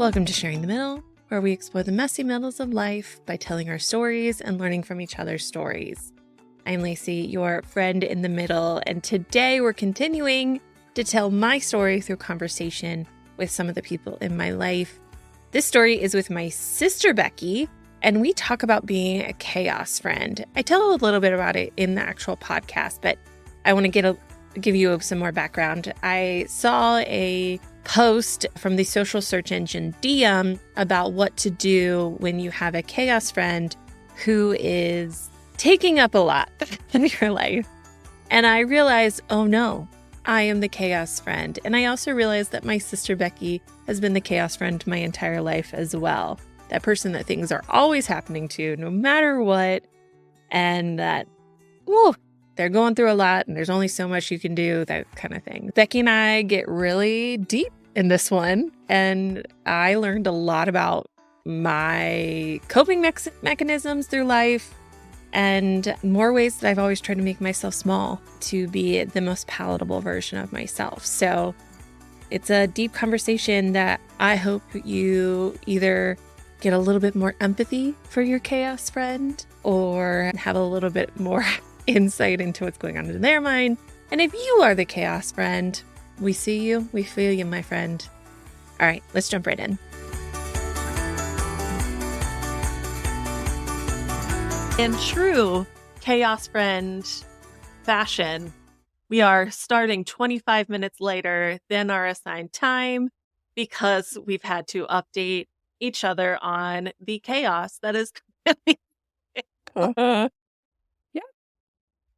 Welcome to Sharing the Middle, where we explore the messy middles of life by telling our stories and learning from each other's stories. I'm Lacey, your friend in the middle, and today we're continuing to tell my story through conversation with some of the people in my life. This story is with my sister, Becky, and we talk about being a chaos friend. I tell a little bit about it in the actual podcast, but I want to give you some more background. I saw a post from the social search engine Diem about what to do when you have a chaos friend who is taking up a lot in your life. And I realized, oh no, I am the chaos friend. And I also realized that my sister Becky has been the chaos friend my entire life as well. That person that things are always happening to, no matter what. And that, they're going through a lot and there's only so much you can do, that kind of thing. Becky and I get really deep in this one, and I learned a lot about my coping mechanisms through life and more ways that I've always tried to make myself small to be the most palatable version of myself. So it's a deep conversation that I hope you either get a little bit more empathy for your chaos friend or have a little bit more insight into what's going on in their mind. And if you are the chaos friend, we see you, we feel you, my friend. All right, let's jump right in. In true chaos friend fashion, we are starting 25 minutes later than our assigned time because we've had to update each other on the chaos that is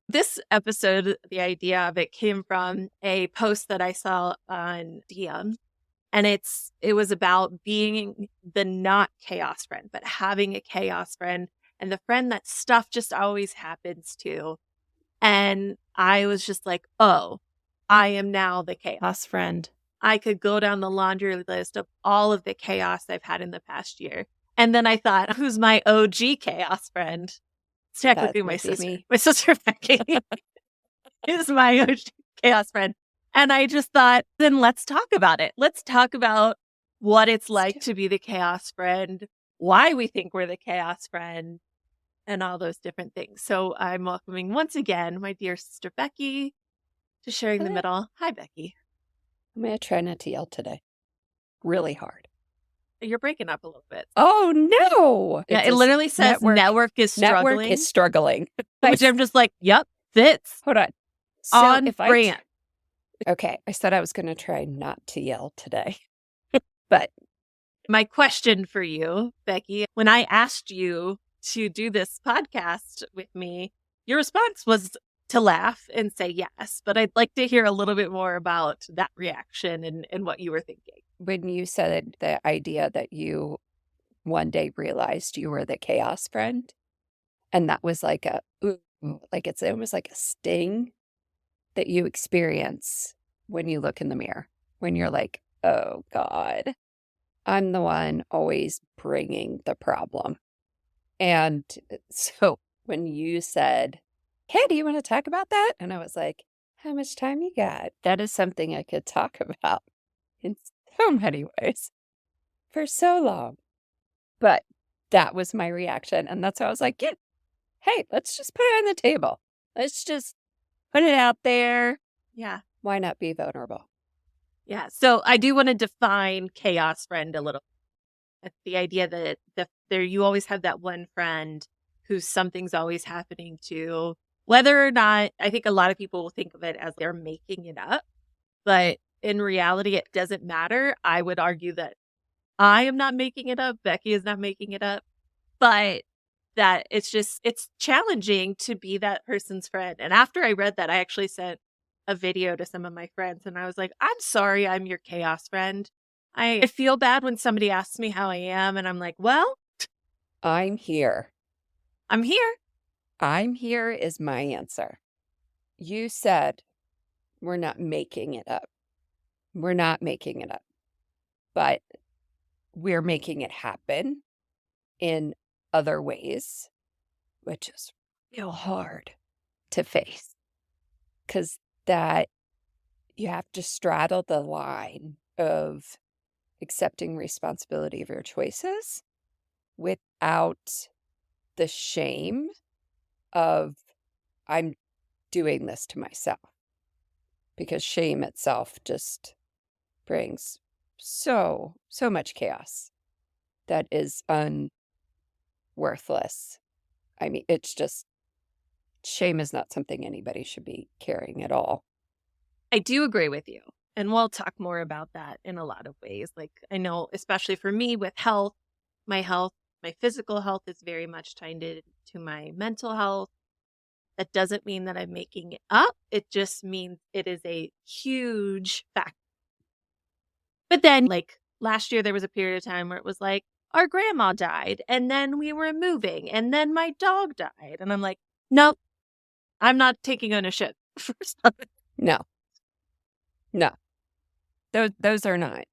This episode, the idea of it came from a post that I saw on DM, and it was about being the not chaos friend, but having a chaos friend and the friend that stuff just always happens to. And I was just like, oh, I am now the chaos friend. I could go down the laundry list of all of the chaos I've had in the past year. And then I thought, who's my OG chaos friend? It's technically my sister. Me. My sister Becky is my OG chaos friend. And I just thought, then let's talk about it. Let's talk about what it's like to be the chaos friend, why we think we're the chaos friend, and all those different things. So I'm welcoming once again my dear sister Becky to Sharing the Middle. Hi, Becky. I'm going to try not to yell today. Really hard. You're breaking up a little bit. Oh, no. Yeah, it literally says network is struggling. Network is struggling. Which I'm just like, yep, fits. Hold on. So on brand. Okay, I said I was going to try not to yell today. But my question for you, Becky, when I asked you to do this podcast with me, your response was to laugh and say yes. But I'd like to hear a little bit more about that reaction and what you were thinking. When you said the idea that you one day realized you were the chaos friend, and that was like it's almost like a sting that you experience when you look in the mirror, when you're like, oh God, I'm the one always bringing the problem. And so when you said, hey, do you want to talk about that? And I was like, how much time you got? That is something I could talk about in so many ways for so long. But that was my reaction. And that's how I was like, yeah, hey, let's just put it on the table. Let's just put it out there. Yeah. Why not be vulnerable? Yeah. So I do want to define chaos friend a little. It's the idea that you always have that one friend who something's always happening to, whether or not, I think a lot of people will think of it as they're making it up. But in reality, it doesn't matter. I would argue that I am not making it up. Becky is not making it up. But that it's challenging to be that person's friend. And after I read that, I actually sent a video to some of my friends. And I was like, I'm sorry, I'm your chaos friend. I feel bad when somebody asks me how I am. And I'm like, well, I'm here. I'm here. I'm here is my answer. You said we're not making it up. We're not making it up. But we're making it happen in other ways, which is real hard to face. Because that you have to straddle the line of accepting responsibility of your choices without the shame of I'm doing this to myself. Because shame itself just brings so much chaos that is unworthless. I mean, it's just, shame is not something anybody should be carrying at all. I do agree with you. And we'll talk more about that in a lot of ways. Like, I know, especially for me with health, my physical health is very much tied to my mental health. That doesn't mean that I'm making it up. It just means it is a huge factor. But then, like, last year, there was a period of time where it was like, our grandma died, and then we were moving, and then my dog died. And I'm like, nope, I'm not taking ownership for something. No. Those are not.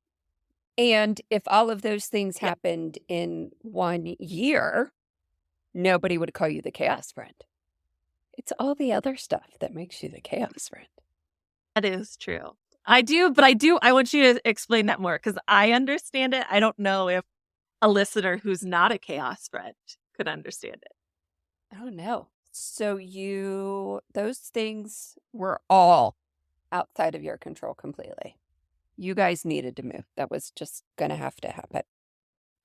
And if all of those things happened in 1 year, nobody would call you the chaos friend. It's all the other stuff that makes you the chaos friend. That is true. I want you to explain that more because I understand it. I don't know if a listener who's not a chaos friend could understand it. Oh, no. So those things were all outside of your control completely. You guys needed to move. That was just going to have to happen.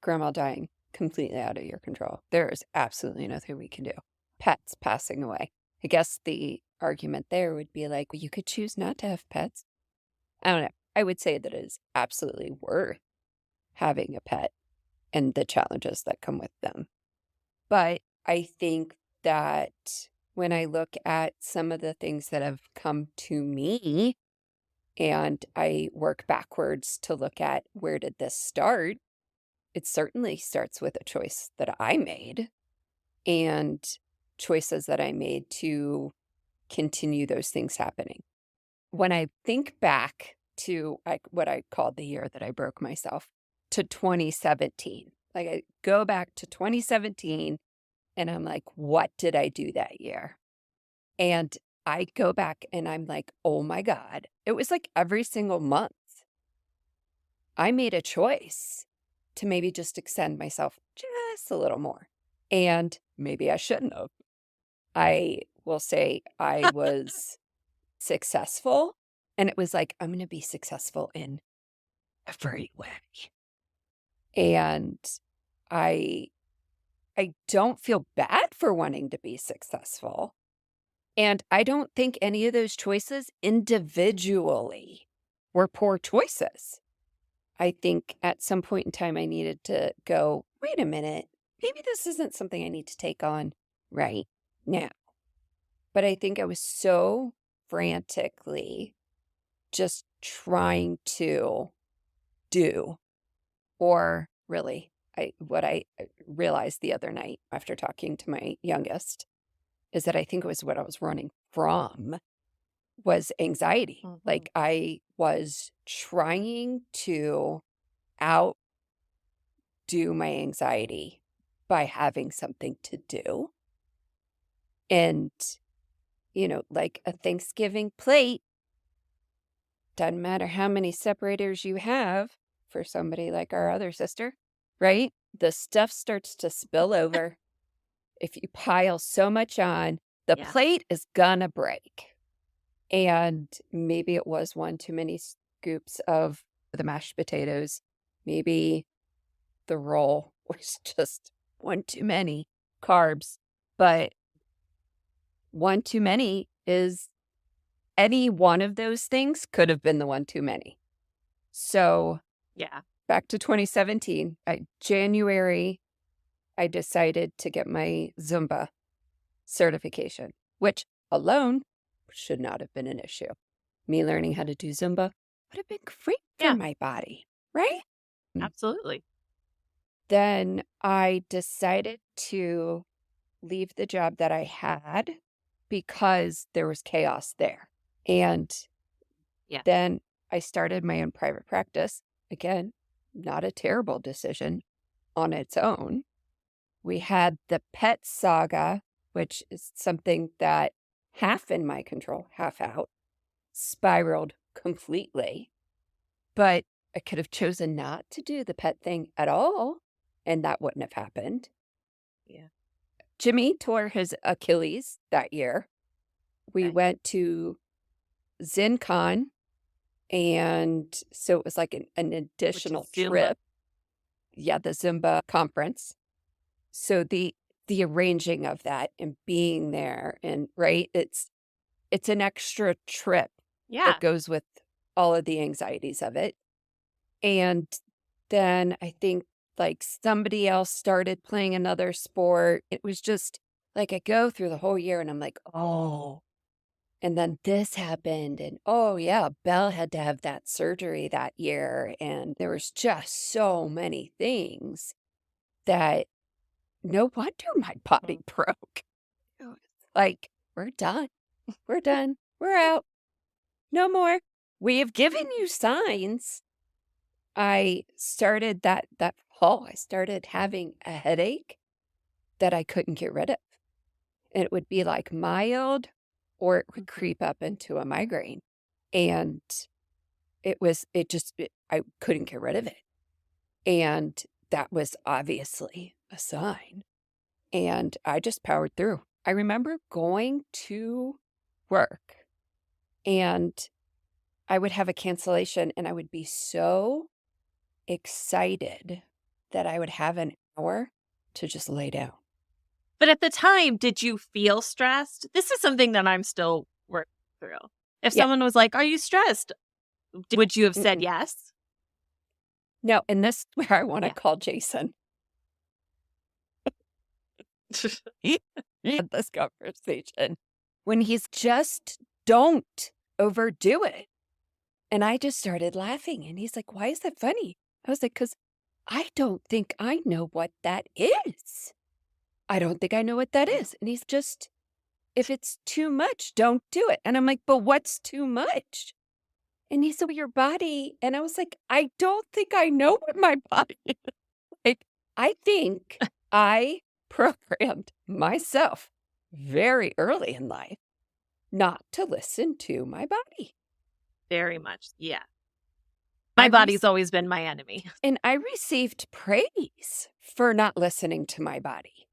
Grandma dying, completely out of your control. There is absolutely nothing we can do. Pets passing away. I guess the argument there would be like, well, you could choose not to have pets. I don't know. I would say that it is absolutely worth having a pet and the challenges that come with them. But I think that when I look at some of the things that have come to me and I work backwards to look at where did this start, it certainly starts with a choice that I made and choices that I made to continue those things happening. When I think back to what I called the year that I broke myself, to 2017, like I go back to 2017 and I'm like, what did I do that year? And I go back and I'm like, oh my God, it was like every single month I made a choice to maybe just extend myself just a little more. And maybe I shouldn't have. I will say I was successful, and it was like, I'm going to be successful in every way. And I don't feel bad for wanting to be successful. And I don't think any of those choices individually were poor choices. I think at some point in time, I needed to go, wait a minute, maybe this isn't something I need to take on right now. But I think I was so frantically just trying to do, or really, what I realized the other night after talking to my youngest is that I think it was what I was running from was anxiety. Mhm. Like I was trying to outdo my anxiety by having something to do. And, like a Thanksgiving plate, doesn't matter how many separators you have for somebody like our other sister, right? The stuff starts to spill over. If you pile so much on, the Yeah. plate is gonna break. And maybe it was one too many scoops of the mashed potatoes. Maybe the roll was just one too many carbs. But one too many is any one of those things could have been the one too many. So Yeah. back to 2017, January, I decided to get my Zumba certification, which alone should not have been an issue. Me learning how to do Zumba would have been great for Yeah. my body, right? Absolutely. Then I decided to leave the job that I had because there was chaos there. And Yeah. then I started my own private practice. Again, not a terrible decision on its own. We had the pet saga, which is something that half in my control, half out, spiraled completely. But I could have chosen not to do the pet thing at all, and that wouldn't have happened. Yeah. Jimmy tore his Achilles that year. We Okay. went to ZinCon, and so it was like an Which additional is Zumba. trip. Yeah, the Zumba conference. So the arranging of that and being there and right, it's an extra trip Yeah. that goes with all of the anxieties of it. And then I think like somebody else started playing another sport. It was just like I go through the whole year and I'm like, oh, and then this happened. And oh, yeah, Belle had to have that surgery that year. And there was just so many things that no wonder my body broke. It was like, we're done. We're done. We're out. No more. We have given you signs. I started that fall, I started having a headache that I couldn't get rid of. And it would be like mild or it would creep up into a migraine. And I couldn't get rid of it. And that was obviously a sign. And I just powered through. I remember going to work and I would have a cancellation and I would be so excited that I would have an hour to just lay down. But at the time, did you feel stressed? This is something that I'm still working through. If Yeah. someone was like, "Are you stressed?" Would you have said yes? No, and this is where I want to Yeah. call Jason. He had this conversation when he's just don't overdo it. And I just started laughing and he's like, why is that funny? I was like, because I don't think I know what that is. I don't think I know what that is. And he's just, if it's too much, don't do it. And I'm like, but what's too much? And he said, well, your body. And I was like, I don't think I know what my body is. Like, I think I programmed myself very early in life not to listen to my body. Very much. Yeah. My body's always been my enemy. And I received praise for not listening to my body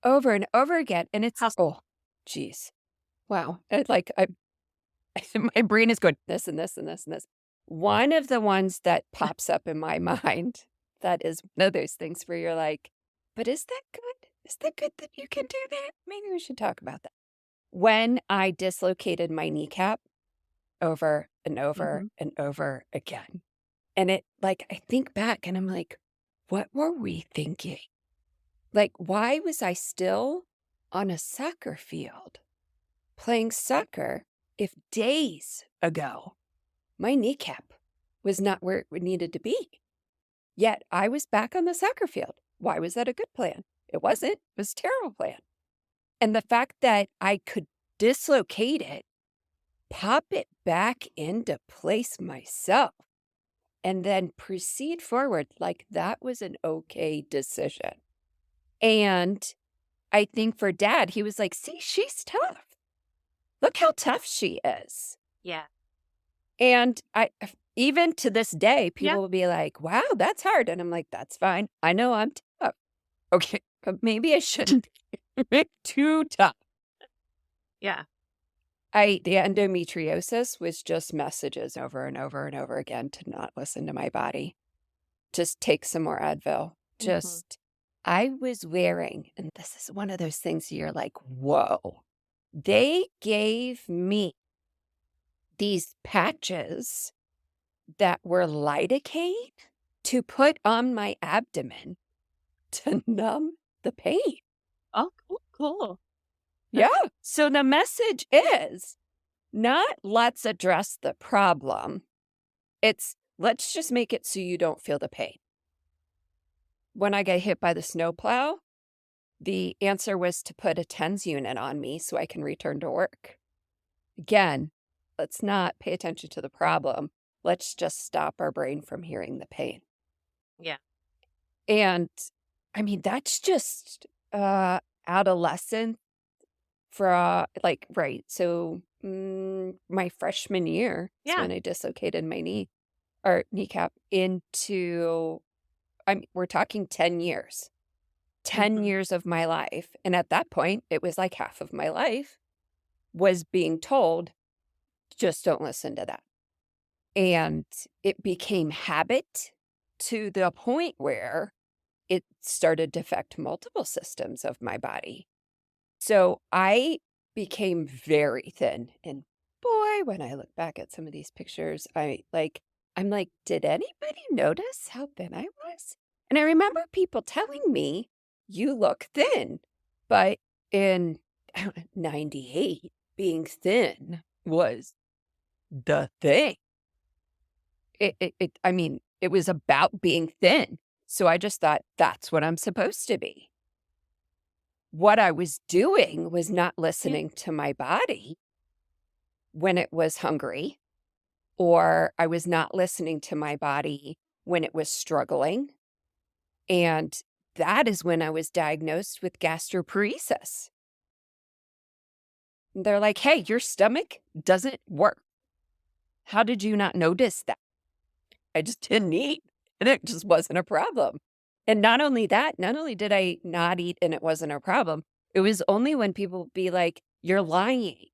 over and over again. And it's, oh, geez. Wow. My brain is going this and this and this and this. One of the ones that pops up in my mind, that is one of those things where you're like, but is that good? Is that good that you can do that? Maybe we should talk about that. When I dislocated my kneecap over and over and over again. And it, like, I think back and I'm like, what were we thinking? Like, why was I still on a soccer field playing soccer if days ago my kneecap was not where it needed to be? Yet I was back on the soccer field. Why was that a good plan? It wasn't. It was a terrible plan. And the fact that I could dislocate it, pop it back into place myself, and then proceed forward like that was an okay decision. And I think for Dad, he was like, see, she's tough. Look how tough she is. Yeah. And even to this day, people will be like, wow, that's hard. And I'm like, that's fine. I know I'm tough. Okay, but maybe I shouldn't be too tough. Yeah. The endometriosis was just messages over and over and over again to not listen to my body. Just take some more Advil. I was wearing, and this is one of those things you're like, whoa. They gave me these patches that were lidocaine to put on my abdomen to numb the pain. Oh, cool. Yeah. So the message is not let's address the problem. It's let's just make it so you don't feel the pain. When I got hit by the snowplow, the answer was to put a TENS unit on me so I can return to work. Again, let's not pay attention to the problem. Let's just stop our brain from hearing the pain. Yeah. And I mean, that's just adolescent for right. So my freshman year is when I dislocated my knee. or kneecap into, we're talking 10 years. 10 Mhm. years of my life. And at that point, it was like half of my life was being told, just don't listen to that. And it became habit to the point where it started to affect multiple systems of my body. So I became very thin. And boy, when I look back at some of these pictures, I'm like, did anybody notice how thin I was? And I remember people telling me, you look thin. But in I don't know, 98, being thin was the thing. I mean, it was about being thin. So I just thought that's what I'm supposed to be. What I was doing was not Yeah. listening to my body when it was hungry, or I was not listening to my body when it was struggling. And that is when I was diagnosed with gastroparesis. They're like, hey, your stomach doesn't work. How did you not notice that? I just didn't eat, and it just wasn't a problem. And not only that, not only did I not eat and it wasn't a problem, it was only when people would be like, you're lying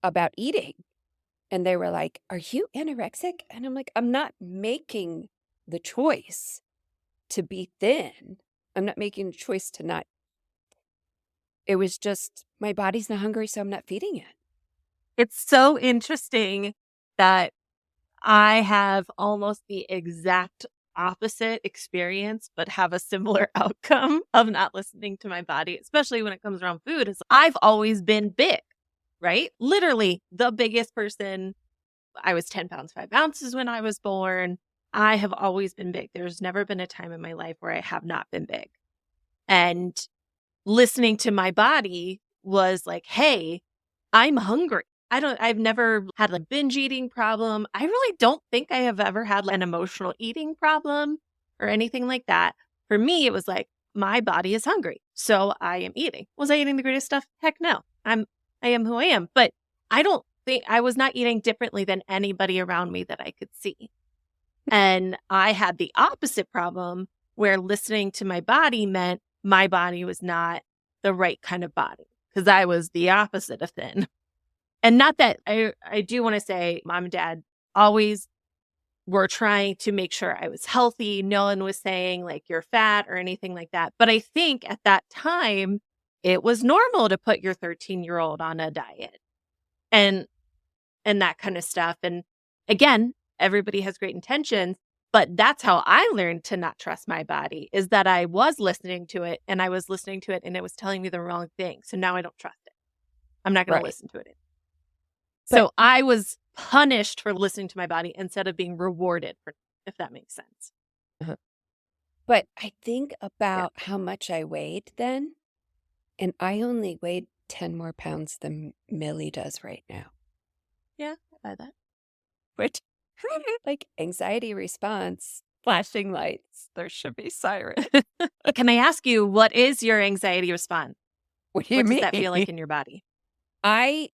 about eating. And they were like, are you anorexic? And I'm like, I'm not making the choice to be thin. I'm not making the choice to not. It was just my body's not hungry, so I'm not feeding it. It's so interesting that I have almost the exact opposite experience, but have a similar outcome of not listening to my body, especially when it comes around food. Is I've always been big, right? Literally the biggest person. I was 10 pounds, 5 ounces when I was born. I have always been big. There's never been a time in my life where I have not been big. And listening to my body was like, hey, I'm hungry. I've never had like binge eating problem. I really don't think I have ever had like, an emotional eating problem or anything like that. For me, it was like, my body is hungry. So I am eating. Was I eating the greatest stuff? Heck no. I am who I am. But I don't think I was not eating differently than anybody around me that I could see. And I had the opposite problem where listening to my body meant my body was not the right kind of body because I was the opposite of thin. And not that I do want to say mom and dad always were trying to make sure I was healthy. No one was saying like you're fat or anything like that. But I think at that time it was normal to put your 13-year-old on a diet and that kind of stuff. And again, everybody has great intentions, but that's how I learned to not trust my body is that I was listening to it and I was listening to it and it was telling me the wrong thing. So now I don't trust it. I'm not going to Right. listen to it. But So I was punished for listening to my body instead of being rewarded for, if that makes sense. uh but I think Yeah. about how much I weighed then, and I only weighed 10 more pounds than Millie does right now, Yeah, I buy that. which like anxiety response, flashing lights, there should be sirens. Can I ask you, what is your anxiety response? What do you What does mean? that feel like in your body? I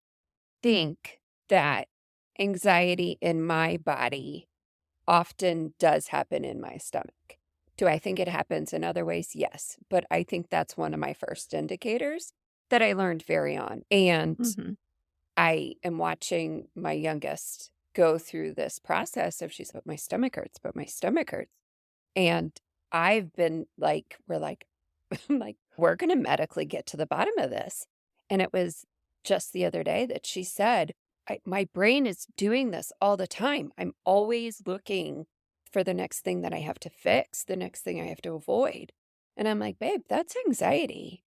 think that anxiety in my body often does happen in my stomach. Do I think it happens in other ways? Yes. But I think that's one of my first indicators that I learned very on. And Mm-hmm. I am watching my youngest go through this process of she's, but my stomach hurts, but my stomach hurts. And I've been like, I'm like, we're going to medically get to the bottom of this. And it was just the other day that she said, my brain is doing this all the time. I'm always looking for the next thing that I have to fix, the next thing I have to avoid. And I'm like, babe, that's anxiety.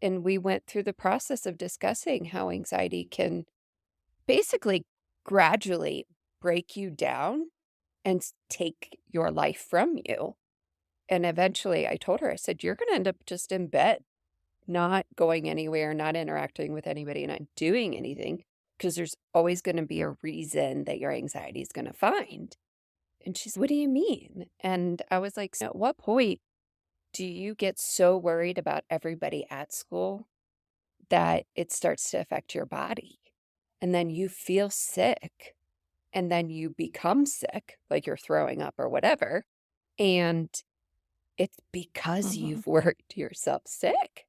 And we went through the process of discussing how anxiety can basically gradually break you down and take your life from you. And eventually I told her, I said, you're going to end up just in bed, not going anywhere, not interacting with anybody, not doing anything, because there's always going to be a reason that your anxiety is going to find. And she's, what do you mean? And I was like, so at what point do you get so worried about everybody at school that it starts to affect your body? And then you feel sick and then you become sick, like you're throwing up or whatever, and it's because you've worked yourself sick.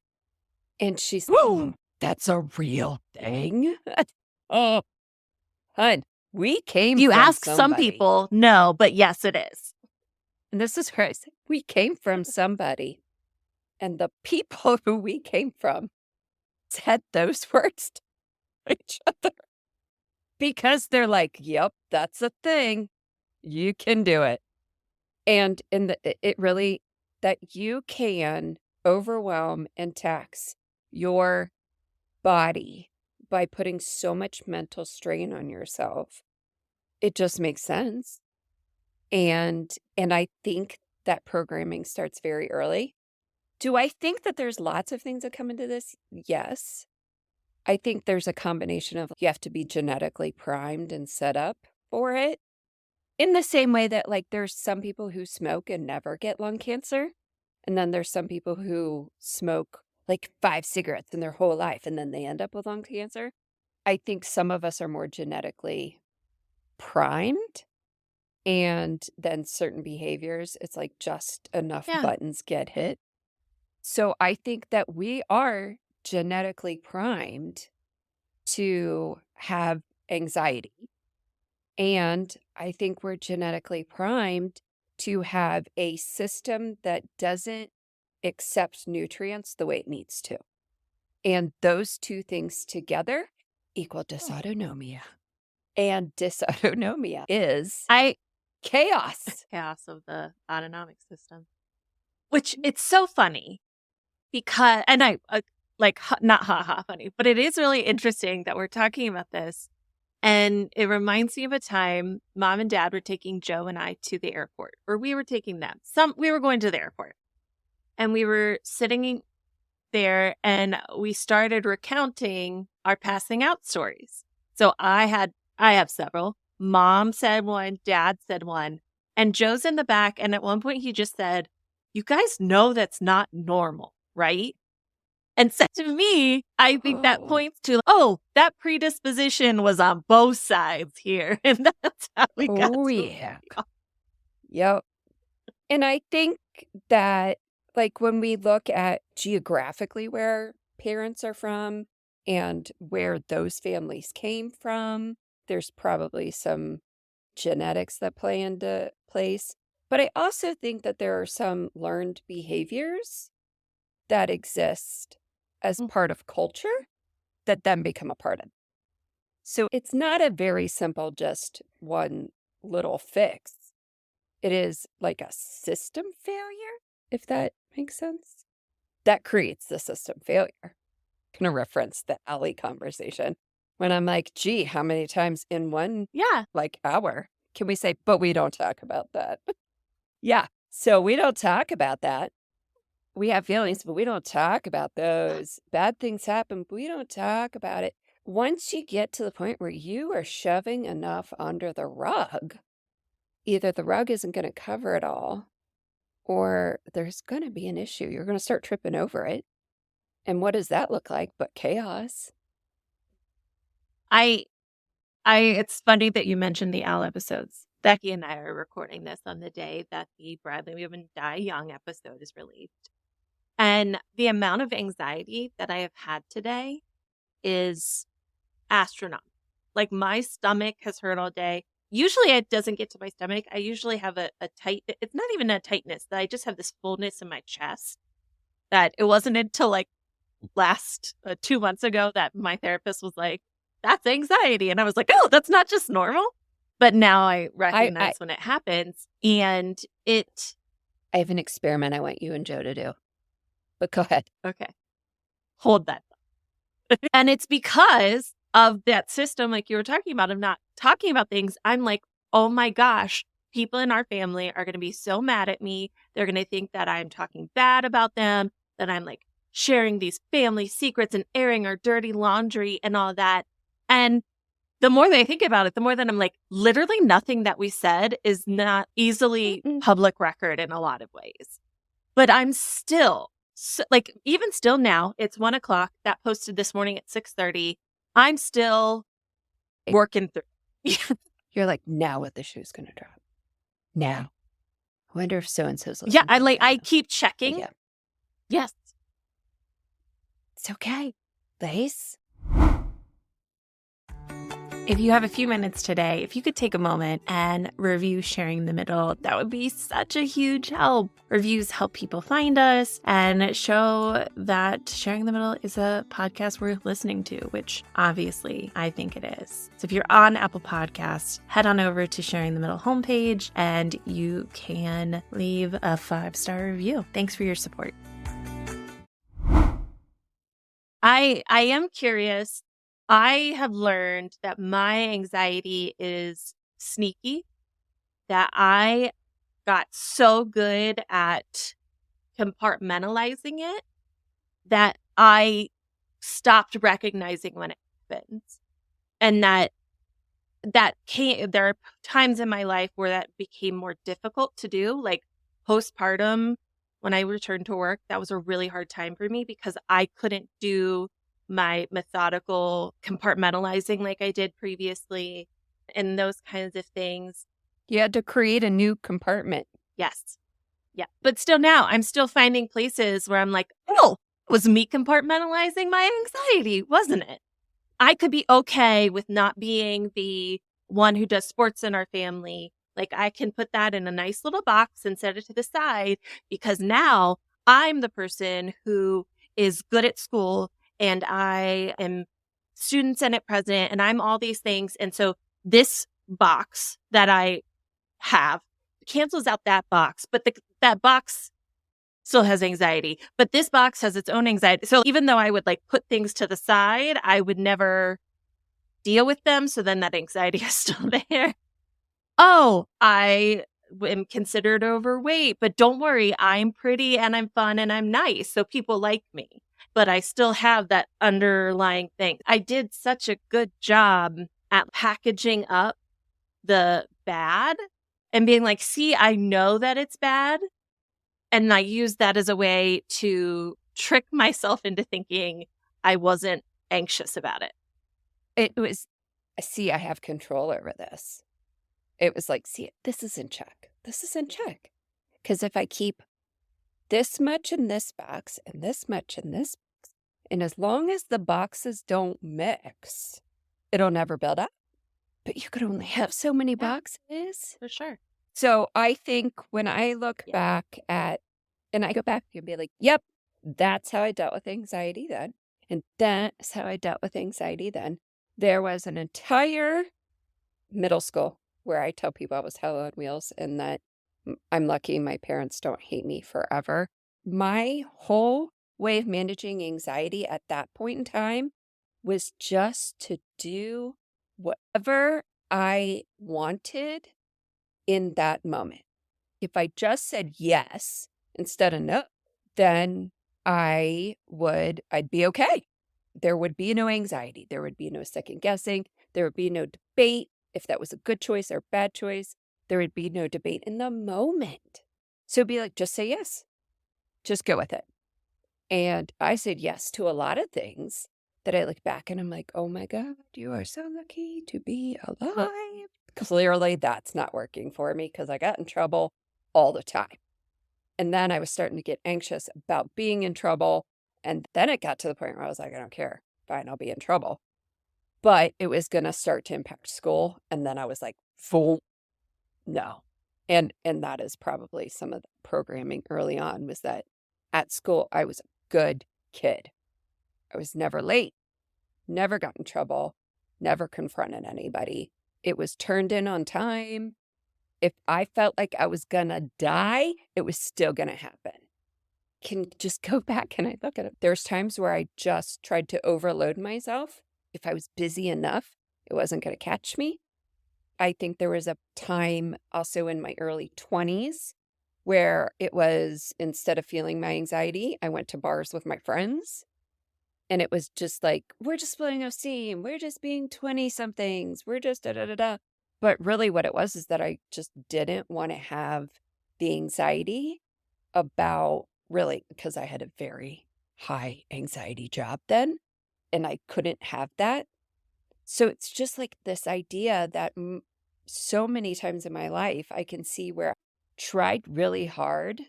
And she's, oh, that's a real thing? Oh, hun, we came You from ask some somebody. people, no, but yes, it is. And this is where I say, we came from somebody. And the people who we came from said those words to each other. Because they're like, yep, that's a thing. You can do it. And it really, that you can overwhelm and tax your body by putting so much mental strain on yourself. It just makes sense. And I think that programming starts very early. Do I think that there's lots of things that come into this? Yes. I think there's a combination of you have to be genetically primed and set up for it. In the same way that, like, there's some people who smoke and never get lung cancer. And then there's some people who smoke like 5 cigarettes in their whole life and then they end up with lung cancer. I think some of us are more genetically primed. And then certain behaviors, it's like just enough buttons get hit. So I think that we are genetically primed to have anxiety. And I think we're genetically primed to have a system that doesn't accept nutrients the way it needs to. And those two things together equal dysautonomia. And dysautonomia is chaos. Chaos of the autonomic system. Which it's so funny because, and I not funny, but it is really interesting that we're talking about this. And it reminds me of a time Mom and Dad were taking Joe and I to the airport, or we were taking them. We were going to the airport, and we were sitting there, and we started recounting our passing out stories. So I have several. Mom said one, Dad said one, and Joe's in the back. And at one point, he just said, "You guys know that's not normal, right?" And so to me, I think that points to, that predisposition was on both sides here. And that's how we got to yeah. Yep. And I think that, like, when we look at geographically where parents are from and where those families came from, there's probably some genetics that play into place. But I also think that there are some learned behaviors that exist as part of culture that then become a part of it. So it's not a very simple, just one little fix. It is like a system failure, if that makes sense. That creates the system failure. Kind of reference the Ellie conversation when I'm like, gee, how many times in one hour can we say, but we don't talk about that? Yeah. So we don't talk about that. We have feelings, but we don't talk about those. Bad things happen, but we don't talk about it. Once you get to the point where you are shoving enough under the rug, either the rug isn't going to cover it all, or there's going to be an issue. You're going to start tripping over it. And what does that look like but chaos? It's funny that you mentioned the Al episodes. Becky and I are recording this on the day that the Bradley Women Die Young episode is released. And the amount of anxiety that I have had today is astronomical. Like, my stomach has hurt all day. Usually it doesn't get to my stomach. I usually have a tight, it's not even a tightness, that I just have this fullness in my chest, that it wasn't until like last 2 months ago that my therapist was like, that's anxiety. And I was like, oh, that's not just normal. But now I recognize when it happens. And I have an experiment I want you and Joe to do. But go ahead. Okay. Hold that. And it's because of that system, like you were talking about, of not talking about things. I'm like, oh my gosh, people in our family are going to be so mad at me. They're going to think that I'm talking bad about them, that I'm like sharing these family secrets and airing our dirty laundry and all that. And the more that I think about it, the more that I'm like, literally nothing that we said is not easily public record in a lot of ways. But I'm still, like, even still now, it's 1:00. That posted this morning at 6:30. I'm still working through. You're like, now what the shoe's going to drop. Now. I wonder if so-and-so's Yeah, listening. I keep checking. Yeah. Yes. It's okay. Lace. If you have a few minutes today, if you could take a moment and review Sharing the Middle, that would be such a huge help. Reviews help people find us and show that Sharing the Middle is a podcast worth listening to, which obviously I think it is. So if you're on Apple Podcasts, head on over to Sharing the Middle homepage and you can leave a 5-star review. Thanks for your support. I am curious. I have learned that my anxiety is sneaky, that I got so good at compartmentalizing it that I stopped recognizing when it happens. And there are times in my life where that became more difficult to do, like postpartum. When I returned to work, that was a really hard time for me because I couldn't do my methodical compartmentalizing like I did previously and those kinds of things. You had to create a new compartment. Yes. Yeah. But still now I'm still finding places where I'm like, oh, it was me compartmentalizing my anxiety, wasn't it? I could be okay with not being the one who does sports in our family. Like I can put that in a nice little box and set it to the side because now I'm the person who is good at school and I am student senate president and I'm all these things. And so this box that I have cancels out that box, but that box still has anxiety, but this box has its own anxiety. So even though I would like put things to the side, I would never deal with them. So then that anxiety is still there. Oh, I am considered overweight, but don't worry, I'm pretty and I'm fun and I'm nice. So people like me, but I still have that underlying thing. I did such a good job at packaging up the bad and being like, see, I know that it's bad. And I use that as a way to trick myself into thinking I wasn't anxious about it. It was, see, I have control over this. It was like, see, this is in check. This is in check. Because if I keep this much in this box and this much in this box, and as long as the boxes don't mix, it'll never build up. But you could only have so many boxes. For sure. So I think when I look back at, and I go back and be like, yep, that's how I dealt with anxiety then. And that's how I dealt with anxiety then. There was an entire middle school where I tell people I was hell on wheels and that I'm lucky my parents don't hate me forever. My whole way of managing anxiety at that point in time was just to do whatever I wanted in that moment. If I just said yes instead of no, then I'd be okay. There would be no anxiety. There would be no second guessing. There would be no debate if that was a good choice or bad choice. There would be no debate in the moment. So it'd be like, just say yes. Just go with it. And I said yes to a lot of things that I look back and I'm like, oh my God, you are so lucky to be alive. Clearly that's not working for me because I got in trouble all the time. And then I was starting to get anxious about being in trouble. And then it got to the point where I was like, I don't care. Fine, I'll be in trouble. But it was going to start to impact school. And then I was like, full, no. And that is probably some of the programming early on was that at school, I was a good kid. I was never late, never got in trouble, never confronted anybody. It was turned in on time. If I felt like I was going to die, it was still going to happen. Can just go back and I look at it. There's times where I just tried to overload myself. If I was busy enough, it wasn't going to catch me. I think there was a time also in my early 20s where it was, instead of feeling my anxiety, I went to bars with my friends. And it was just like, we're just splitting off steam. We're just being 20-somethings. We're just da-da-da-da. But really what it was is that I just didn't want to have the anxiety about really, because I had a very high anxiety job then, and I couldn't have that. So it's just like this idea that so many times in my life, I can see where I tried really hard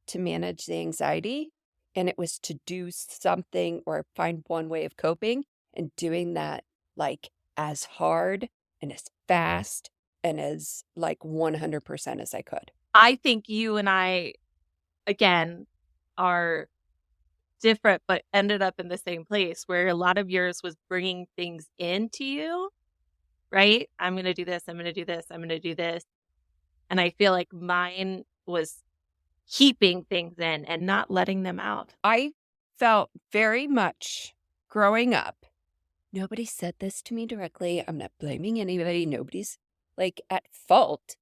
to manage the anxiety, and it was to do something or find one way of coping, and doing that like as hard and as fast and as like 100% as I could. I think you and I, again, are different, but ended up in the same place where a lot of yours was bringing things into you, right? I'm going to do this. I'm going to do this. I'm going to do this. And I feel like mine was keeping things in and not letting them out. I felt very much growing up. Nobody said this to me directly. I'm not blaming anybody. Nobody's like at fault.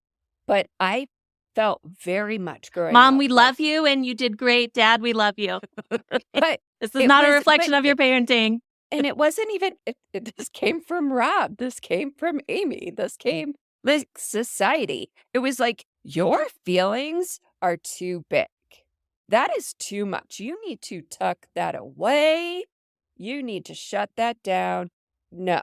But I felt very much growing Mom, up. we love you and you did great. Dad, we love you. But this is not a reflection of your parenting. And it wasn't even, this came from Rob. This came from Amy. This came like society. It was like, your feelings are too big. That is too much. You need to tuck that away. You need to shut that down. No,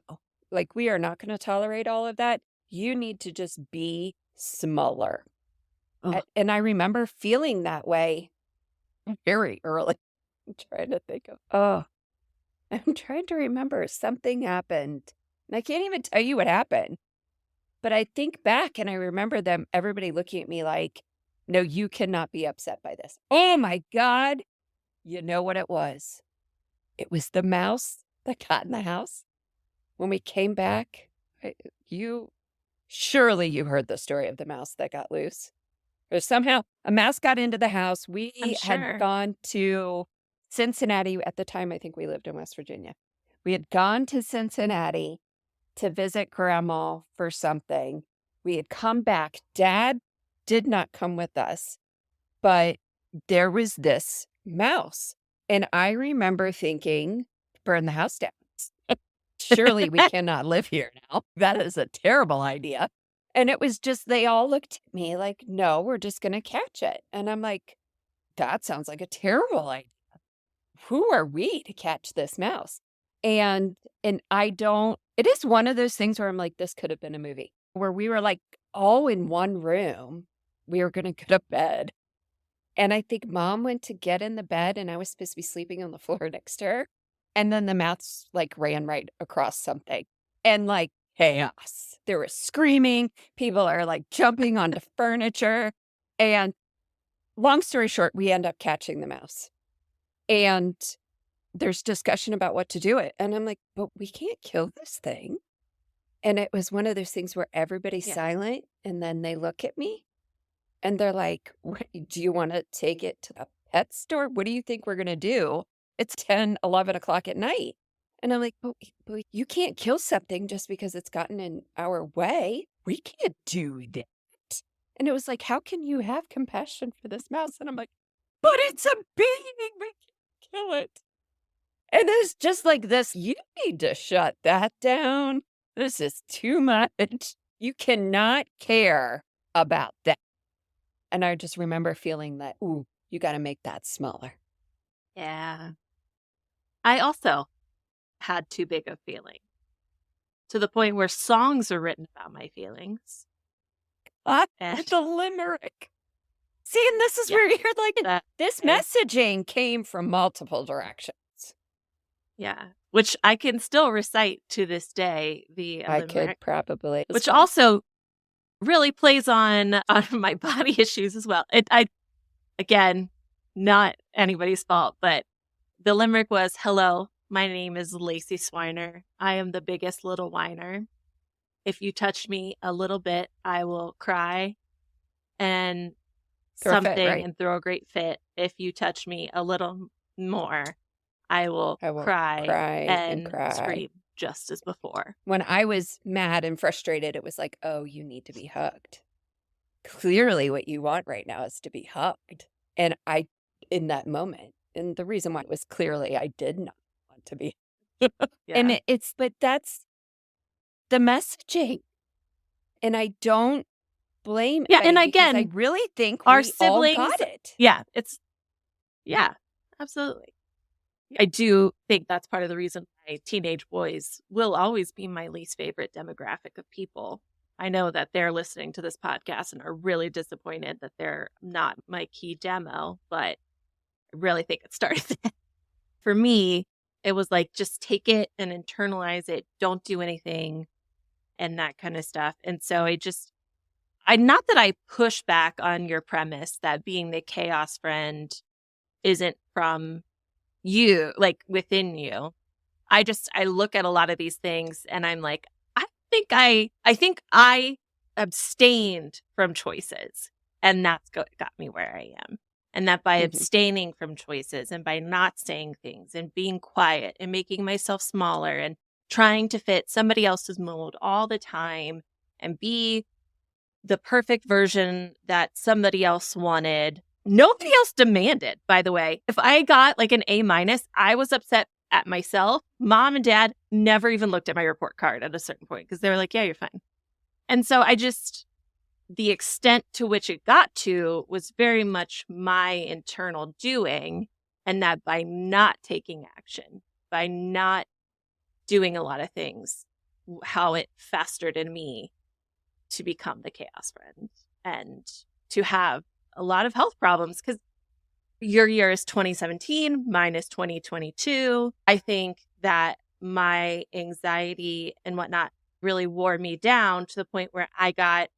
like we are not going to tolerate all of that. You need to just be smaller. Oh. And I remember feeling that way very early. I'm trying to think of, I'm trying to remember. Something happened. And I can't even tell you what happened. But I think back and I remember everybody looking at me like, no, you cannot be upset by this. Oh my God. You know what it was? It was the mouse that got in the house. When we came back, surely you heard the story of the mouse that got loose. Or somehow a mouse got into the house. We had gone to Cincinnati. At the time, I think we lived in West Virginia. We had gone to Cincinnati to visit Grandma for something. We had come back. Dad did not come with us, but there was this mouse. And I remember thinking, burn the house down. Surely we cannot live here now. That is a terrible idea. And it was just, they all looked at me like, no, we're just going to catch it. And I'm like, that sounds like a terrible idea. Who are we to catch this mouse? And it is one of those things where I'm like, this could have been a movie where we were like all in one room. We were going to go to bed. And I think Mom went to get in the bed and I was supposed to be sleeping on the floor next to her. And then the mouse like ran right across something and like chaos. There was screaming. People are like jumping onto furniture. And long story short, we end up catching the mouse. And there's discussion about what to do it. And I'm like, but we can't kill this thing. And it was one of those things where everybody's silent. And then they look at me and they're like, do you want to take it to the pet store? What do you think we're going to do? It's 10, 11 o'clock at night. And I'm like, but you can't kill something just because it's gotten in our way. We can't do that. And it was like, how can you have compassion for this mouse? And I'm like, but it's a being. We can't kill it. And it's just like this. You need to shut that down. This is too much. You cannot care about that. And I just remember feeling that, ooh, you got to make that smaller. Yeah. I also had too big of feeling to the point where songs are written about my feelings. The limerick. See, and this is where you're like, this messaging came from multiple directions. Yeah. Which I can still recite to this day. I could probably. Which also really plays on my body issues as well. Again, not anybody's fault, but the limerick was, hello, my name is Lacey Swiner. I am the biggest little whiner. If you touch me a little bit, I will cry and and throw a great fit. If you touch me a little more, I will cry and scream just as before. When I was mad and frustrated, it was like, oh, you need to be hugged. Clearly what you want right now is to be hugged. And in that moment, and the reason why it was clearly I did not want to be. And but that's the messaging. And I don't blame and again, I really think our we siblings all got it. Yeah, absolutely. I do think that's part of the reason why teenage boys will always be my least favorite demographic of people. I know that they're listening to this podcast and are really disappointed that they're not my key demo, but I really think it started there. For me, it was like, just take it and internalize it. Don't do anything and that kind of stuff. And so not that I push back on your premise that being the chaos friend isn't from you, like within you. I look at a lot of these things and I'm like, I think I abstained from choices, and that's got me where I am. And that by abstaining from choices and by not saying things and being quiet and making myself smaller and trying to fit somebody else's mold all the time and be the perfect version that somebody else wanted. Nobody else demanded, by the way. If I got like an A minus, I was upset at myself. Mom and dad never even looked at my report card at a certain point because they were like, yeah, you're fine. And so the extent to which it got to was very much my internal doing. And that by not taking action, by not doing a lot of things, how it festered in me to become the chaos friend and to have a lot of health problems, because your year is 2017, mine is 2022. I think that my anxiety and whatnot really wore me down to the point where I got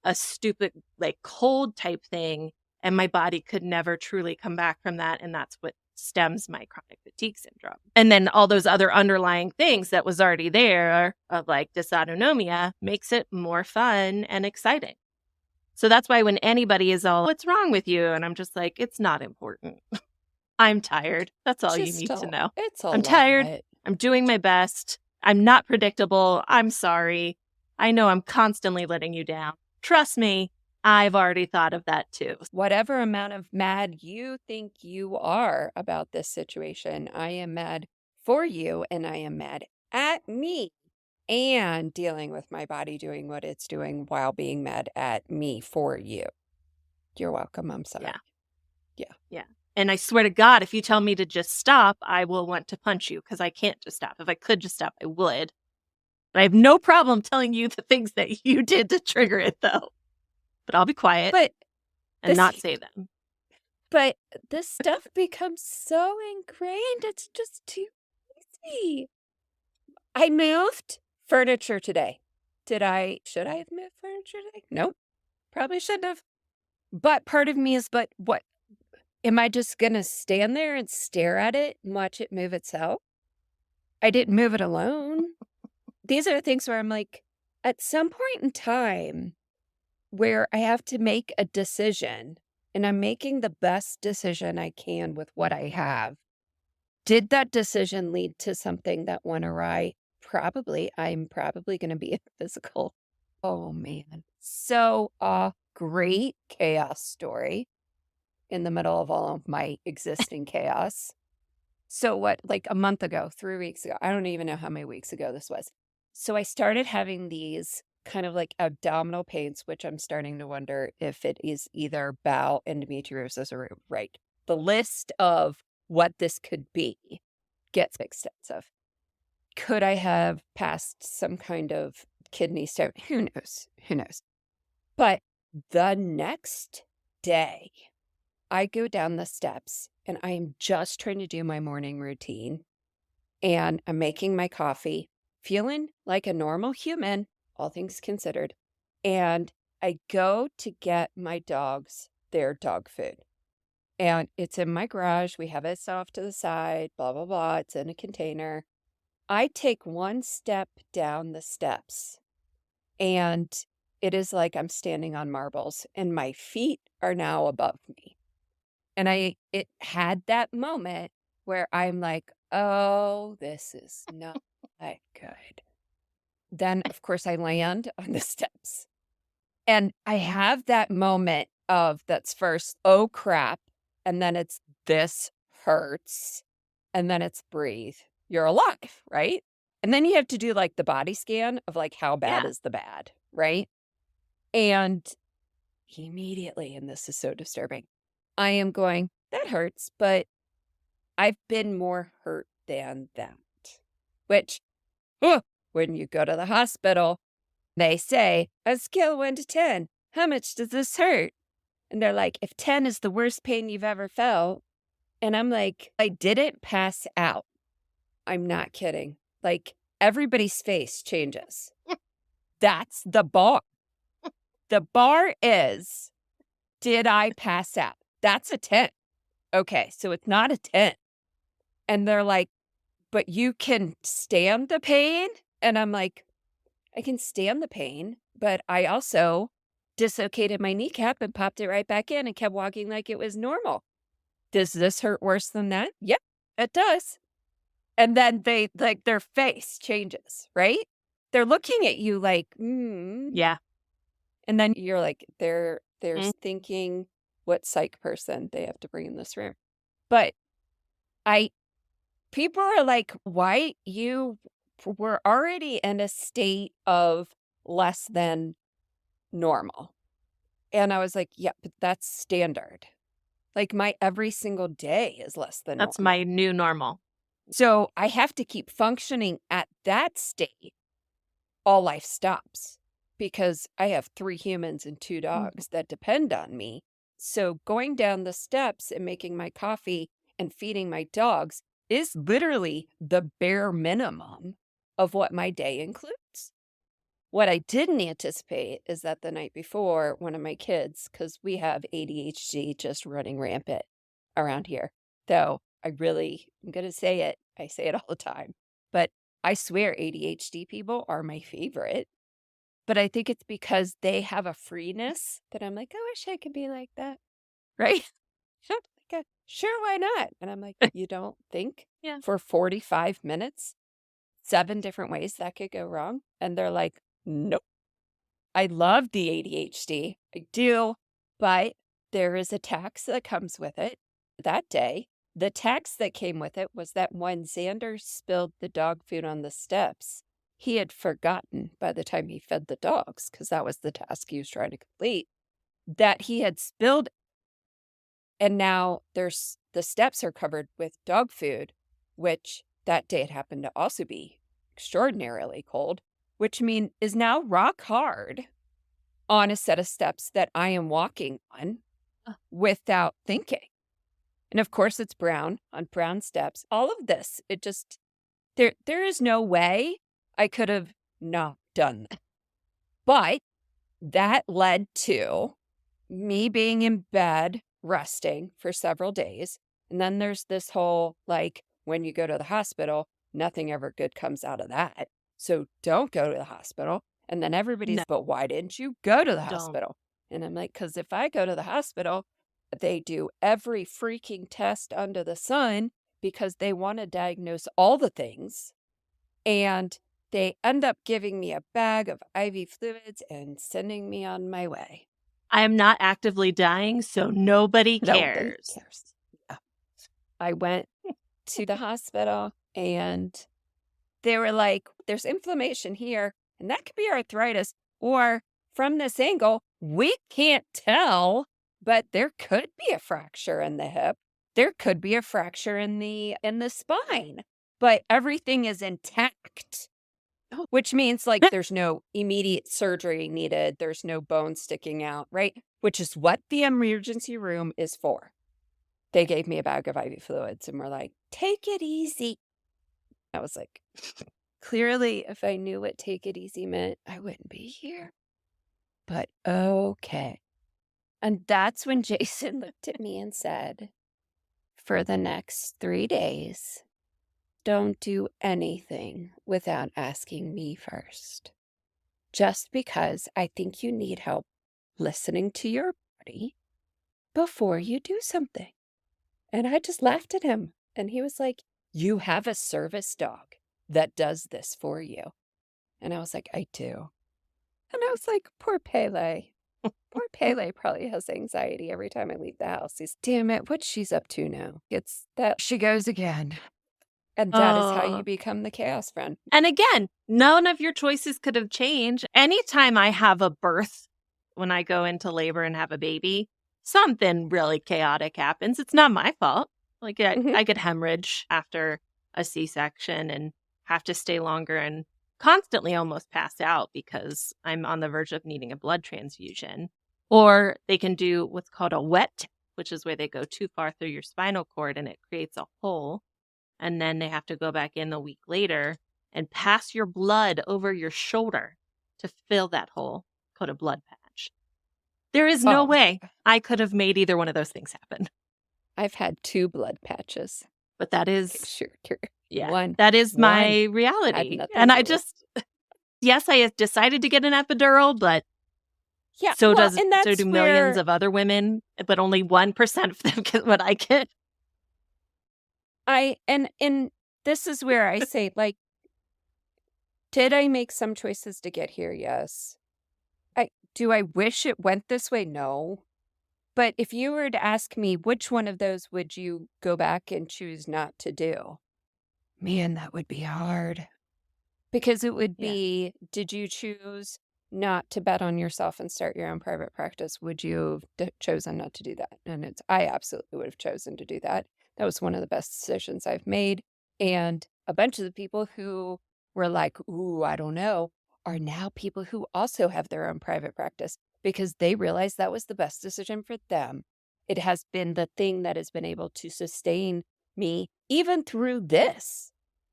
a stupid like cold type thing and my body could never truly come back from that. And that's what stems my chronic fatigue syndrome. And then all those other underlying things that was already there of like dysautonomia makes it more fun and exciting. So that's why when anybody is all, what's wrong with you? And I'm just like, it's not important. I'm tired. That's all you need to know. I'm tired. I'm doing my best. I'm not predictable. I'm sorry. I know I'm constantly letting you down. Trust me, I've already thought of that too. Whatever amount of mad you think you are about this situation, I am mad for you and I am mad at me and dealing with my body doing what it's doing while being mad at me for you. You're welcome. I'm sorry. Yeah. And I swear to God, if you tell me to just stop, I will want to punch you because I can't just stop. If I could just stop, I would. But I have no problem telling you the things that you did to trigger it, though. But I'll be quiet and not say them. But this stuff becomes so ingrained. It's just too easy. I moved furniture today. Should I have moved furniture today? Nope. Probably shouldn't have. But part of me is, but what? Am I just going to stand there and stare at it and watch it move itself? I didn't move it alone. These are the things where I'm like, at some point in time where I have to make a decision and I'm making the best decision I can with what I have. Did that decision lead to something that went awry? Probably. I'm probably going to be in physical. Oh, man. So a great chaos story in the middle of all of my existing chaos. So what, like a month ago, 3 weeks ago, I don't even know how many weeks ago this was. So I started having these kind of like abdominal pains, which I'm starting to wonder if it is either bowel endometriosis or right. The list of what this could be gets extensive. Could I have passed some kind of kidney stone? Who knows? Who knows? But the next day, I go down the steps and I am just trying to do my morning routine and I'm making my coffee, feeling like a normal human, all things considered. And I go to get my dogs their dog food. And it's in my garage. We have it off to the side, blah, blah, blah. It's in a container. I take one step down the steps and it is like I'm standing on marbles and my feet are now above me. And it had that moment where I'm like, oh, this is not good. Then, of course, I land on the steps. And I have that moment of that's first, oh, crap. And then it's this hurts. And then it's breathe. You're alive, right? And then you have to do like the body scan of like how bad is the bad, right? And immediately, and this is so disturbing, I am going, that hurts, but I've been more hurt than that. Which, when you go to the hospital, They say, a scale of 1 to 10, how much does this hurt? And they're like, if 10 is the worst pain you've ever felt. And I'm like, I didn't pass out. I'm not kidding. Like, everybody's face changes. That's the bar. The bar is, did I pass out? That's a 10. Okay, so it's not a 10. And they're like, but you can stand the pain? And I'm like, I can stand the pain, but I also dislocated my kneecap and popped it right back in and kept walking like it was normal. Does this hurt worse than that? Yep, it does. And then they, like, their face changes, right? They're looking at you like, Yeah. And then you're like, they're thinking what psych person they have to bring in this room. But people are like, why you were already in a state of less than normal. And I was like, yeah, but that's standard. Like, my every single day is less than That's normal. my new normal. So I have to keep functioning at that state. All life stops because I have 3 humans and 2 dogs that depend on me. So going down the steps and making my coffee and feeding my dogs is literally the bare minimum of what my day includes. What I didn't anticipate is that the night before, one of my kids, because we have ADHD just running rampant around here, though I'm going to say it. I say it all the time, but I swear ADHD people are my favorite. But I think it's because they have a freeness that I'm like, I wish I could be like that. Right? Sure, why not? And I'm like, you don't think Yeah. for 45 minutes, 7 different ways that could go wrong? And they're like, nope. I love the ADHD. I do. But there is a tax that comes with it. That day, the tax that came with it was that when Xander spilled the dog food on the steps, he had forgotten by the time he fed the dogs, because that was the task he was trying to complete, that he had spilled. And now the steps are covered with dog food, which that day it happened to also be extraordinarily cold, which is now rock hard on a set of steps that I am walking on without thinking. And of course it's brown on brown steps. All of this, it just, there is no way I could have not done that. But that led to me being in bed resting for several days. And then there's this whole, like, when you go to the hospital, nothing ever good comes out of that. So don't go to the hospital. And then everybody's, but why didn't you go to the hospital? And I'm like, because if I go to the hospital, they do every freaking test under the sun because they want to diagnose all the things. And they end up giving me a bag of IV fluids and sending me on my way. I am not actively dying, so nobody cares. Yeah. I went to the hospital and they were like, there's inflammation here, and that could be arthritis. Or from this angle, we can't tell, but there could be a fracture in the hip. There could be a fracture in the spine, but everything is intact. Which means, like, there's no immediate surgery needed. There's no bone sticking out, right? Which is what the emergency room is for. They gave me a bag of IV fluids and were like, take it easy. I was like, clearly, if I knew what take it easy meant, I wouldn't be here. But okay. And that's when Jason looked at me and said, for the next 3 days, don't do anything without asking me first. Just because I think you need help listening to your body before you do something. And I just laughed at him. And he was like, you have a service dog that does this for you. And I was like, I do. And I was like, poor Pele. Poor Pele probably has anxiety every time I leave the house. He's, damn it, what she's up to now? It's that she goes again. And that is how you become the chaos friend. And again, none of your choices could have changed. Anytime I have a birth, when I go into labor and have a baby, something really chaotic happens. It's not my fault. Like I could hemorrhage after a C-section and have to stay longer in constantly almost pass out because I'm on the verge of needing a blood transfusion. Or they can do what's called a wet tap, which is where they go too far through your spinal cord and it creates a hole. And then they have to go back in a week later and pass your blood over your shoulder to fill that hole, called a blood patch. There is no way I could have made either one of those things happen. I've had 2 blood patches. But that is, that is my reality. And I just, yes, I have decided to get an epidural, but so do millions of other women, but only 1% of them get what I get. And this is where I say, like, did I make some choices to get here? Yes. Do I wish it went this way? No. But if you were to ask me, which one of those would you go back and choose not to do? Man, that would be hard. Because it would be, did you choose not to bet on yourself and start your own private practice? Would you have chosen not to do that? And I absolutely would have chosen to do that. That was one of the best decisions I've made. And a bunch of the people who were like, ooh, I don't know, are now people who also have their own private practice because they realized that was the best decision for them. It has been the thing that has been able to sustain me even through this,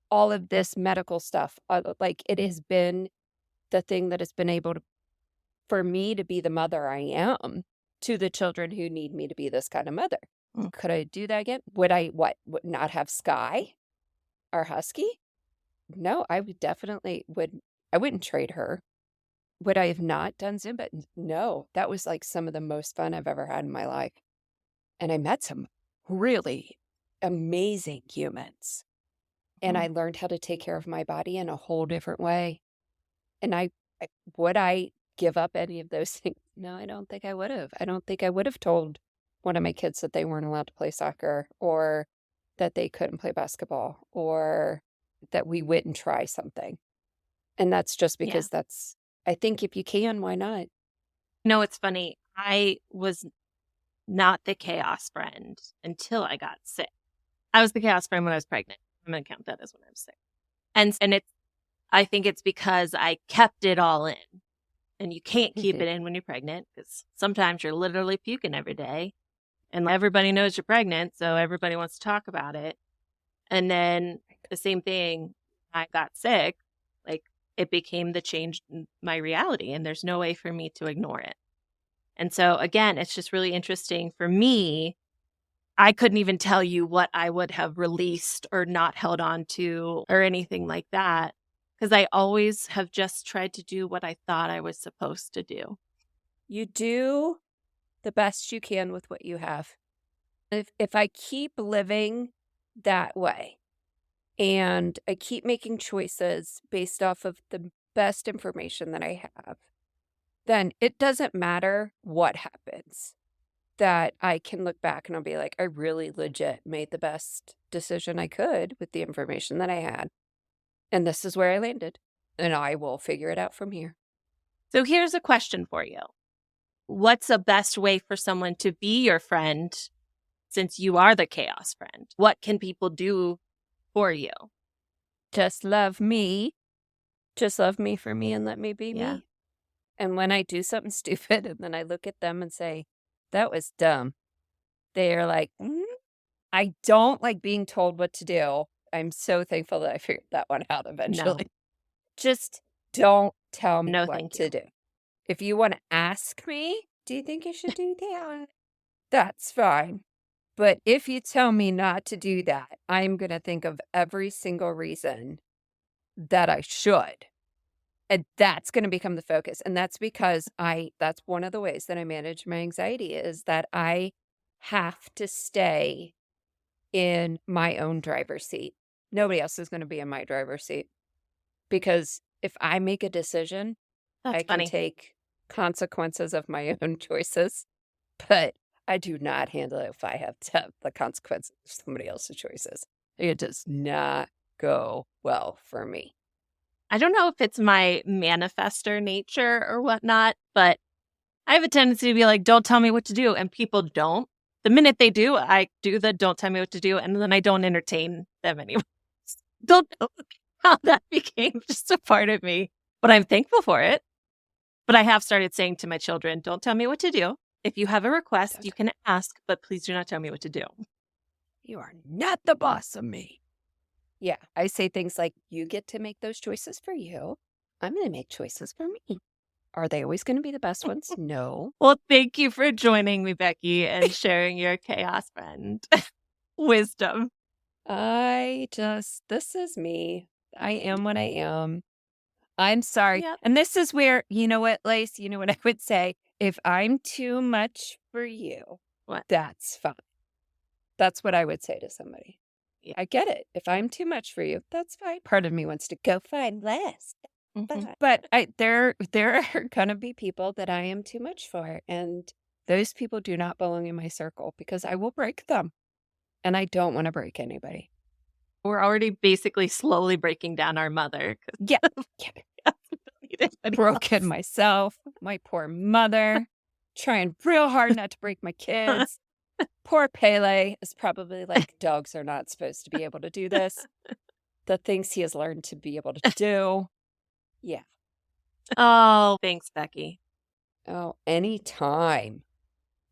all of this medical stuff. Like, it has been the thing that has been able to, for me to be the mother I am to the children who need me to be this kind of mother. Could I do that again? Would I not have Sky, our husky? No, I would definitely I wouldn't trade her. Would I have not done Zumba? No, that was like some of the most fun I've ever had in my life. And I met some really amazing humans. And I learned how to take care of my body in a whole different way. And would I give up any of those things? No, I don't think I would have. I don't think I would have told one of my kids that they weren't allowed to play soccer, or that they couldn't play basketball, or that we wouldn't try something. And that's just because I think if you can, why not? No, it's funny. I was not the chaos friend until I got sick. I was the chaos friend when I was pregnant. I'm going to count that as when I was sick. And I think it's because I kept it all in. And you can't keep it in when you're pregnant, because sometimes you're literally puking every day. And everybody knows you're pregnant, so everybody wants to talk about it. And then the same thing, I got sick, like, it became the change in my reality, and there's no way for me to ignore it. And so, again, it's just really interesting for me. I couldn't even tell you what I would have released or not held on to or anything like that, because I always have just tried to do what I thought I was supposed to do. You do the best you can with what you have. If I keep living that way, and I keep making choices based off of the best information that I have, then it doesn't matter what happens, that I can look back and I'll be like, I really legit made the best decision I could with the information that I had. And this is where I landed. And I will figure it out from here. So here's a question for you. What's the best way for someone to be your friend, since you are the chaos friend? What can people do for you? Just love me. Just love me for me and let me be me. And when I do something stupid and then I look at them and say, that was dumb, they are like, I don't like being told what to do. I'm so thankful that I figured that one out eventually. No. Just don't tell me what to do. If you want to ask me, do you think I should do that? That's fine. But if you tell me not to do that, I'm going to think of every single reason that I should. And that's going to become the focus. And that's because that's one of the ways that I manage my anxiety, is that I have to stay in my own driver's seat. Nobody else is going to be in my driver's seat. Because if I make a decision, I can take consequences of my own choices. But I do not handle it if I have to have the consequences of somebody else's choices. It does not go well for me. I don't know if it's my manifestor nature or whatnot, but I have a tendency to be like, don't tell me what to do. And people don't. The minute they do, I do the don't tell me what to do. And then I don't entertain them anymore. Don't. how that became just a part of me, but I'm thankful for it. But I have started saying to my children, don't tell me what to do. If you have a request, you can ask, but please do not tell me what to do. You are not the boss of me. Yeah, I say things like, you get to make those choices for you. I'm going to make choices for me. Are they always going to be the best ones? No. Well, thank you for joining me, Becky, and sharing your chaos friend wisdom. This is me. I am what I am. I'm sorry. Yep. And this is where, you know what, Lace, you know what I would say? If I'm too much for you, What? that's fine. That's what I would say to somebody. Yeah. I get it. If I'm too much for you, that's fine. Part of me wants to go find less. Mhm. But there are going to be people that I am too much for. And those people do not belong in my circle because I will break them. And I don't want to break anybody. We're already basically slowly breaking down our mother. Yeah. Broken else. myself, my poor mother, trying real hard not to break my kids. Poor Pele is probably like, dogs are not supposed to be able to do this. The things he has learned to be able to do. Yeah. Oh, thanks, Becky. Oh, anytime.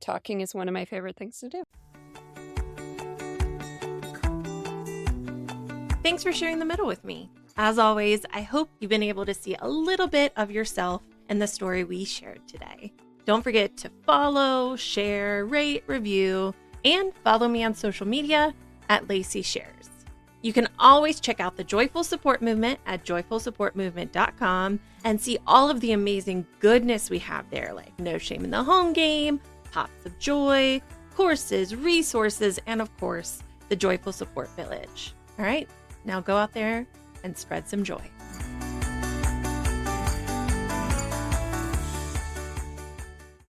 Talking is one of my favorite things to do. Thanks for sharing the middle with me. As always, I hope you've been able to see a little bit of yourself in the story we shared today. Don't forget to follow, share, rate, review, and follow me on social media at Lacey Shares. You can always check out the Joyful Support Movement at joyfulsupportmovement.com and see all of the amazing goodness we have there, like No Shame in the Home Game, Pops of Joy, courses, resources, and of course, the Joyful Support Village. All right, now go out there and spread some joy.